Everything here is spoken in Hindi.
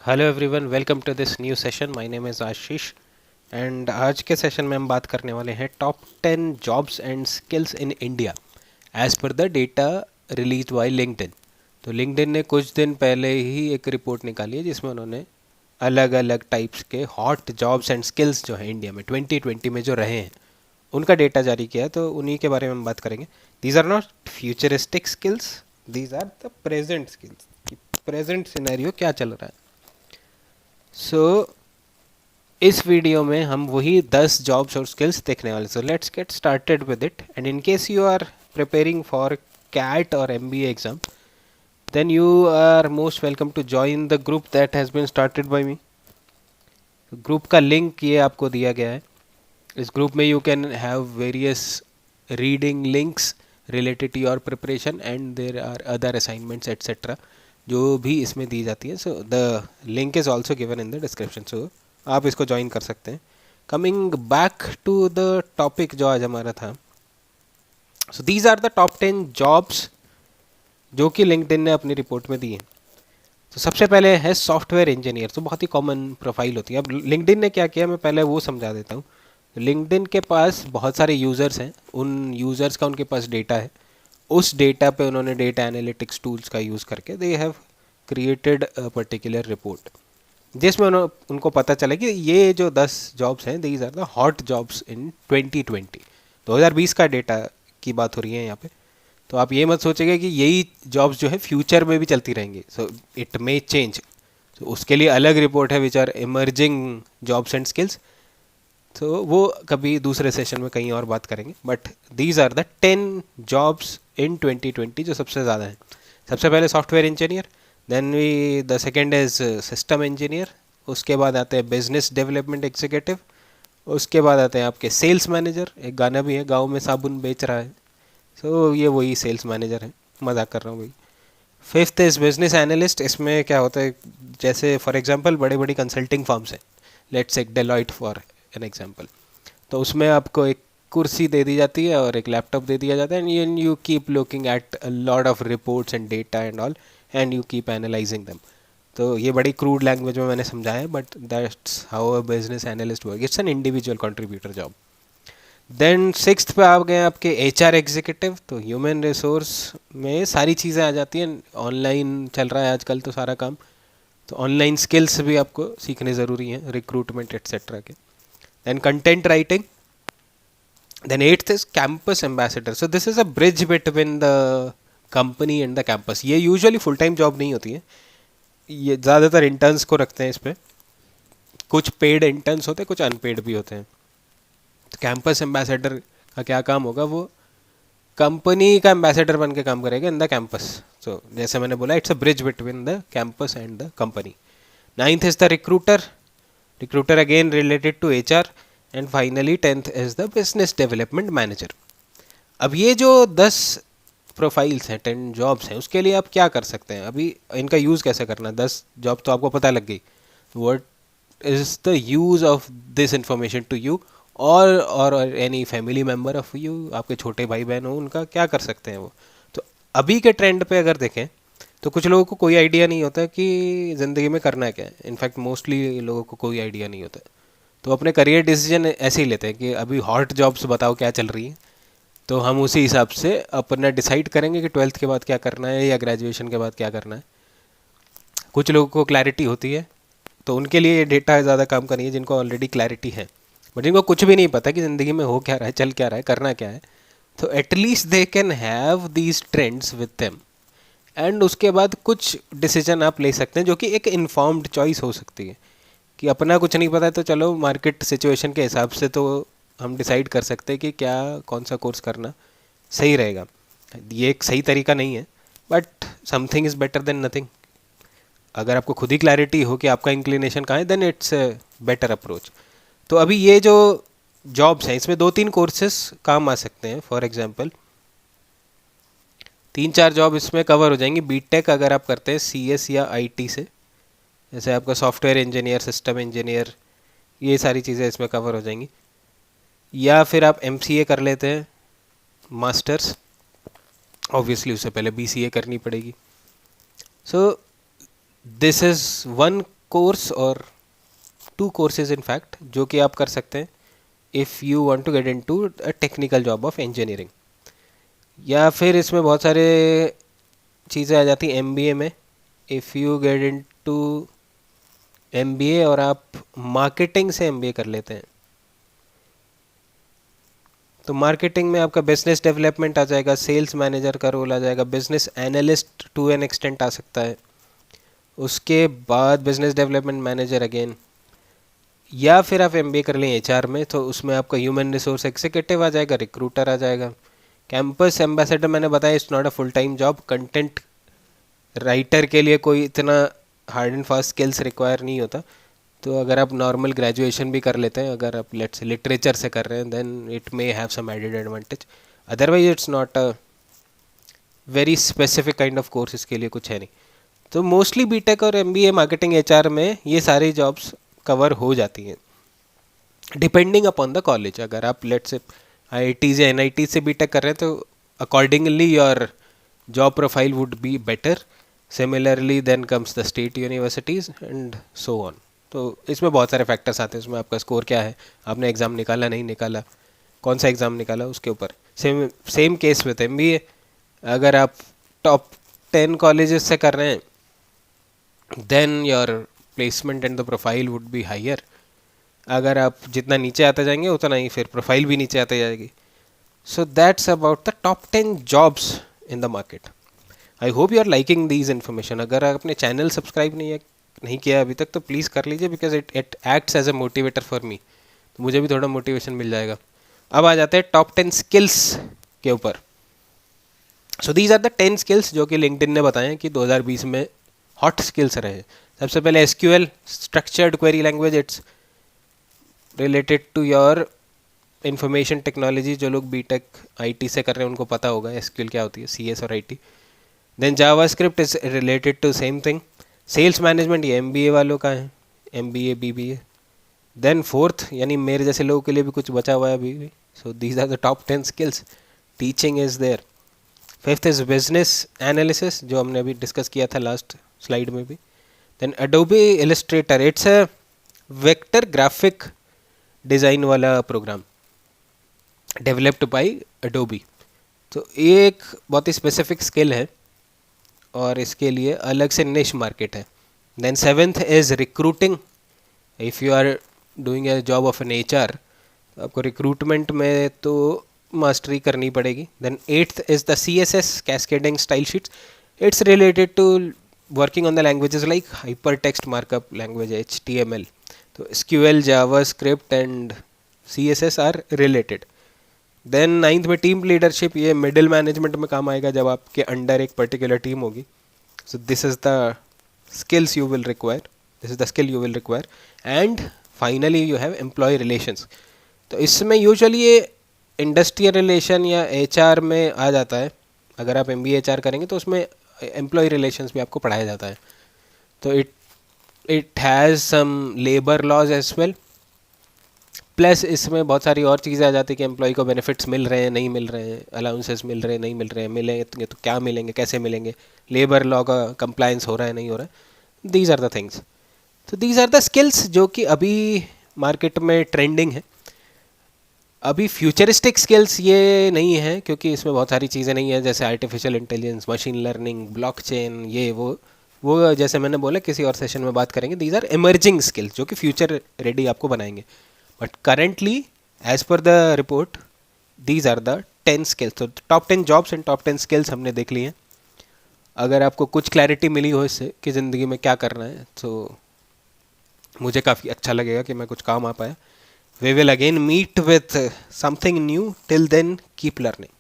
Hello everyone, welcome to this new session. My name is Ashish and आज के सेशन में हम बात करने वाले हैं top 10 jobs and skills in India as per the data release by LinkedIn. तो लिंक्डइन ने कुछ दिन पहले ही एक रिपोर्ट निकाली है जिसमें उन्होंने अलग अलग टाइप्स के हॉट जॉब्स एंड स्किल्स जो हैं इंडिया में 2020 में जो रहे हैं उनका डेटा जारी किया है। तो उन्हीं के बारे में हम बात करेंगे। These are not futuristic skills, these are the present skills. Present scenario क्या चल रहा है। इस वीडियो में हम वही 10 जॉब्स और स्किल्स देखने वाले। So let's get started with it. And in case you are preparing for CAT और MBA exam, then you are most welcome to join the group that has been started by me. Group का लिंक ये आपको दिया गया है। इस ग्रुप में you can have various reading links related to your preparation and there are other assignments etcetera जो भी इसमें दी जाती है। So the link is also given in the description, so आप इसको ज्वाइन कर सकते हैं। Coming back to the topic जो आज हमारा था, so these are the top 10 jobs जो कि लिंक्डइन ने अपनी रिपोर्ट में दी है। तो सबसे पहले है सॉफ्टवेयर इंजीनियर। तो बहुत ही कॉमन प्रोफाइल होती है। अब लिंक्डइन ने क्या किया, मैं पहले वो समझा देता हूँ। लिंक्डइन के पास बहुत सारे यूज़र्स हैं, उन यूज़र्स का उनके पास डेटा है। उस डेटा पे उन्होंने डेटा एनालिटिक्स टूल्स का यूज़ करके they have created a particular report जिसमें उनको पता चला कि ये जो 10 जॉब्स हैं these are the hot jobs in 2020। 2020 का डेटा की बात हो रही है यहाँ पे। तो आप ये मत सोचेंगे कि यही जॉब्स जो है फ्यूचर में भी चलती रहेंगी। So it may change. तो उसके लिए अलग रिपोर्ट है which are emerging jobs and skills. तो वो कभी दूसरे सेशन में कहीं और बात करेंगे। But these are the 10 jobs in 2020 जो सबसे ज़्यादा हैं। सबसे पहले software engineer, then we the second is system engineer, उसके बाद आते हैं बिजनेस डेवलपमेंट एग्जीक्यूटिव, उसके बाद आते हैं आपके सेल्स मैनेजर। एक गाना भी है, गाँव में साबुन बेच रहा है। सो ये वही सेल्स मैनेजर है, मजाक कर रहा हूँ भाई। Fifth is business analyst. इसमें क्या होता है, जैसे फॉर एग्जांपल बड़ी बड़ी कंसल्टिंग फर्म्स हैं, लेट्स एक डेलॉइट फॉर एन एग्जांपल। तो उसमें आपको एक कुर्सी दे दी जाती है और एक लैपटॉप दे दिया जाता है and you keep looking at a lot of reports and data and all and you keep analysing them. तो ये बड़ी क्रूड लैंग्वेज में मैंने समझाया है, but that's how a business analyst work. It's an individual contributor job. Then sixth पे आ गए आपके एचआर एग्जीक्यूटिव। तो ह्यूमन रिसोर्स में सारी चीज़ें आ जाती हैं। ऑनलाइन चल रहा है आजकल तो सारा काम। तो ऑनलाइन स्किल्स भी आपको सीखने ज़रूरी हैं, रिक्रूटमेंट एट्सेट्रा के। Then content writing. Then eighth is campus ambassador. So this is a bridge between the company and the campus. ये यूजुअली फुल टाइम जॉब नहीं होती है, ये ज़्यादातर इंटर्न्स को रखते हैं इस पर। कुछ पेड इंटर्न्स होते हैं, कुछ अनपेड भी होते हैं। तो कैंपस एम्बेसडर का क्या काम होगा, वो कंपनी का एम्बेसडर बन के काम करेगा इन द कैंपस। सो जैसे मैंने बोला, it's a bridge between the campus and the company. Ninth is the recruiter. Recruiter again related to HR. And finally tenth is the business development manager. अब ये जो 10 प्रोफाइल्स हैं, 10 जॉब्स हैं, उसके लिए आप क्या कर सकते हैं, अभी इनका यूज़ कैसे करना है। 10 जॉब तो आपको पता लग गई। What is the use of this information to you और any family member of you, आपके छोटे भाई बहन हो, उनका क्या कर सकते हैं वो। तो अभी के ट्रेंड पे अगर देखें तो कुछ लोगों को कोई आइडिया नहीं होता कि ज़िंदगी में करना क्या है। इनफैक्ट मोस्टली लोगों को कोई आइडिया नहीं होता। तो अपने करियर डिसीजन ऐसे ही लेते हैं कि अभी हॉट जॉब्स बताओ क्या चल रही है, तो हम उसी हिसाब से अपना डिसाइड करेंगे कि 12th के बाद क्या करना है या ग्रेजुएशन के बाद क्या करना है। कुछ लोगों को क्लैरिटी होती है तो उनके लिए ये डेटा ज़्यादा काम का नहीं है, जिनको ऑलरेडी क्लैरिटी है। बट जिनको कुछ भी नहीं पता कि ज़िंदगी में हो क्या रहा है, चल क्या रहा है, करना क्या है, तो at least they can have these trends with them. And उसके बाद कुछ डिसीजन आप ले सकते हैं जो कि एक इन्फॉर्म्ड चॉइस हो सकती है। कि अपना कुछ नहीं पता है तो चलो मार्केट सिचुएशन के हिसाब से तो हम डिसाइड कर सकते हैं कि क्या कौन सा कोर्स करना सही रहेगा। ये एक सही तरीका नहीं है, but something is better than nothing. अगर आपको खुद ही क्लैरिटी हो कि आपका इंक्लिनेशन कहाँ है, देन इट्स बेटर अप्रोच। तो अभी ये जो जॉब्स हैं इसमें 2-3 कोर्सेस काम आ सकते हैं। फॉर एग्जांपल 3-4 जॉब इसमें कवर हो जाएंगी। बीटेक अगर आप करते हैं सीएस या आईटी से, जैसे आपका सॉफ्टवेयर इंजीनियर, सिस्टम इंजीनियर, ये सारी चीज़ें इसमें कवर हो जाएंगी। या फिर आप एमसीए कर लेते हैं, मास्टर्स। ऑब्वियसली उससे पहले बीसीए करनी पड़ेगी। सो दिस इज़ वन कोर्स और 2 कोर्सेज इन फैक्ट जो कि आप कर सकते हैं if you want to get into a technical job of engineering. या फिर इसमें बहुत सारे चीज़ें आ जाती हैं एमबीए में। If you get into MBA और आप मार्केटिंग से एमबीए कर लेते हैं तो मार्केटिंग में आपका बिजनेस डेवलपमेंट आ जाएगा, सेल्स मैनेजर का रोल आ जाएगा, business analyst to an extent आ सकता है, उसके बाद बिजनेस डेवलपमेंट मैनेजर अगेन। या फिर आप एमबीए कर लें एचआर में तो उसमें आपका ह्यूमन रिसोर्स एग्जीक्यूटिव आ जाएगा, रिक्रूटर आ जाएगा। कैंपस एम्बेसडर मैंने बताया it's not a full time job. Content writer के लिए कोई इतना hard and fast skills require नहीं होता। तो अगर आप नॉर्मल ग्रेजुएशन भी कर लेते हैं, अगर आप लेट्स से लिटरेचर से कर रहे हैं, then it may have some added advantage. Otherwise it's not a very specific kind of course, इसके लिए कुछ है नहीं। तो मोस्टली बीटेक और एमबीए मार्केटिंग एचआर में ये सारी जॉब्स कवर हो जाती हैं डिपेंडिंग अपॉन द कॉलेज। अगर आप लेट्स से आईआईटी या एनआईटी से बीटेक कर रहे हैं तो accordingly your job profile would be better. Similarly then comes the state universities and so on. तो इसमें बहुत सारे फैक्टर्स आते हैं। इसमें आपका स्कोर क्या है, आपने एग्ज़ाम निकाला नहीं निकाला, कौन सा एग्ज़ाम निकाला, उसके ऊपर। Same case with MBA. अगर आप टॉप 10 कॉलेजेस से कर रहे हैं then your placement and the profile would be higher. अगर आप जितना नीचे आते जाएंगे उतना ही फिर प्रोफाइल भी नीचे आते जाएगी। So that's about the top 10 jobs in the market. I hope you are liking these information. अगर आपने चैनल सब्सक्राइब नहीं किया अभी तक तो प्लीज़ कर लीजिए, because it acts as a motivator for me. तो मुझे भी थोड़ा मोटिवेशन मिल जाएगा। अब आ जाते हैं टॉप 10 स्किल्स के ऊपर। So these are the 10 skills जो कि लिंक्डइन ने बताए हैं कि 2020 में हॉट स्किल्स रहे। सबसे पहले SQL, structured query language. It's related to your information technology. जो लोग बीटेक आईटी से कर रहे हैं उनको पता होगा एसक्यूएल क्या होती है, सीएस और IT. Then JavaScript is related to same thing. Sales management ये एमबीए वालों का है, एमबीए बीबीए। देन फोर्थ, यानी मेरे जैसे लोगों के लिए भी कुछ बचा हुआ है अभी भी। So these are the top 10 skills. Teaching is there. Fifth is business analysis, जो हमने अभी डिस्कस किया था लास्ट स्लाइड में भी। Then Adobe Illustrator, it's a vector graphic design वाला प्रोग्राम डेवलप्ड बाय एडोबी। तो ये एक बहुत ही स्पेसिफिक स्किल है और इसके लिए अलग से निश मार्केट है। Then seventh is recruiting. If you are doing a job of an HR तो आपको रिक्रूटमेंट में तो मास्टरी करनी पड़ेगी। Then eighth is the CSS, cascading style sheets. It's related to working on the languages like hyper text markup language HTML। तो SQL, JavaScript and CSS are related. Then ninth में टीम लीडरशिप, ये मिडिल मैनेजमेंट में काम आएगा जब आपके अंडर एक पर्टिकुलर टीम होगी। So this is the skills you will require, this is the skill you will require. And finally you have employee relations. तो इसमें यूजुअली ये इंडस्ट्रियल रिलेशन या HR में आ जाता है। अगर आप MBA HR करेंगे तो उसमें एम्प्लॉय रिलेशंस भी आपको पढ़ाया जाता है। तो it has some labour laws as well. Plus इसमें बहुत सारी और चीज़ें आ जाती है कि एम्प्लॉय को बेनिफिट्स मिल रहे हैं नहीं मिल रहे हैं, अलाउंसेस मिल रहे हैं नहीं मिल रहे हैं, मिलेंगे तो क्या मिलेंगे, कैसे मिलेंगे, लेबर लॉ का कंप्लायंस हो रहा है नहीं हो रहा है। These are the things. तो दीज आर द स्किल्स जो कि अभी मार्केट में ट्रेंडिंग है। अभी फ्यूचरिस्टिक स्किल्स ये नहीं है क्योंकि इसमें बहुत सारी चीज़ें नहीं है, जैसे artificial intelligence, machine learning, blockchain, ये वो जैसे मैंने बोला किसी और सेशन में बात करेंगे। दीज आर इमर्जिंग स्किल्स जो कि फ्यूचर रेडी आपको बनाएंगे। But currently as per the report these are the 10 skills. तो top 10 jobs and top 10 skills हमने देख ली हैं। अगर आपको कुछ क्लैरिटी मिली हो इससे कि ज़िंदगी में क्या करना है तो मुझे काफ़ी अच्छा लगेगा कि मैं कुछ काम आ पाया। We will again meet with something new. Till then, keep learning.